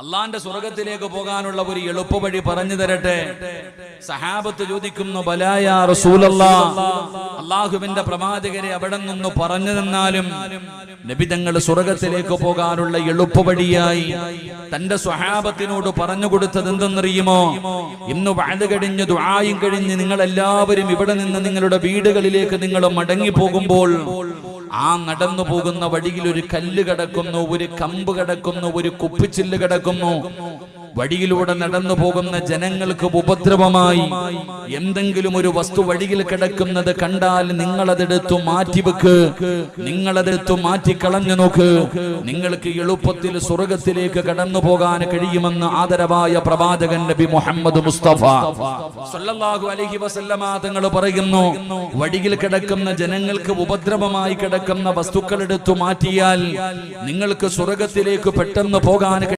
അള്ളാന്റെ സ്വർഗത്തിലേക്ക് പോകാനുള്ള ഒരു എളുപ്പവഴി പറഞ്ഞു തരട്ടെ. സഹാബത്ത് ചോദിക്കുന്നു, ബലാ യാ റസൂലല്ലാഹ്, അല്ലാഹുവിന്റെ പ്രവാചകരെ അവിടെ നിന്ന് പറഞ്ഞു തന്നാലും. നബി തങ്ങൾ സ്വർഗത്തിലേക്ക് പോകാനുള്ള എളുപ്പവഴിയായി തന്റെ സ്വഹാബത്തിനോട് പറഞ്ഞു കൊടുത്തത് എന്തെന്നറിയുമോ? ഇന്ന് വഅദ് കഴിഞ്ഞ് ദുആയും കഴിഞ്ഞ് നിങ്ങൾ എല്ലാവരും ഇവിടെ നിന്ന് നിങ്ങളുടെ വീടുകളിലേക്ക് നിങ്ങൾ മടങ്ങി പോകുമ്പോൾ ആ നടന്നു പോകുന്ന വഴിയിൽ ഒരു കല്ല് കിടക്കുന്നു, ഒരു കമ്പ് കിടക്കുന്നു, ഒരു കുപ്പിച്ചില്ല് കിടക്കുന്നു. വഴിയിലൂടെ നടന്നു പോകുന്ന ജനങ്ങൾക്ക് ഉപദ്രവമായി എന്തെങ്കിലും ഒരു വസ്തു വഴിയിൽ കിടക്കുന്നത് കണ്ടാൽ നിങ്ങളതെടുത്തു മാറ്റിവെക്ക്, നിങ്ങളതെടുത്തു മാറ്റിക്കളഞ്ഞു നോക്ക്. നിങ്ങൾക്ക് എളുപ്പത്തിൽ സ്വർഗത്തിലേക്ക് കടന്നു പോകാൻ കഴിയുമെന്ന് ആദരവായ പ്രവാചകൻ നബി മുഹമ്മദ് മുസ്തഫ സല്ലല്ലാഹു അലൈഹി വസല്ലമ തങ്ങൾ പറയുന്നു, വഴിയിൽ കിടക്കുന്ന ജനങ്ങൾക്ക് ഉപദ്രവമായി കിടക്കുന്ന വസ്തുക്കൾ എടുത്തു മാറ്റിയാൽ നിങ്ങൾക്ക് സ്വർഗത്തിലേക്ക് പെട്ടെന്ന് പോകാൻ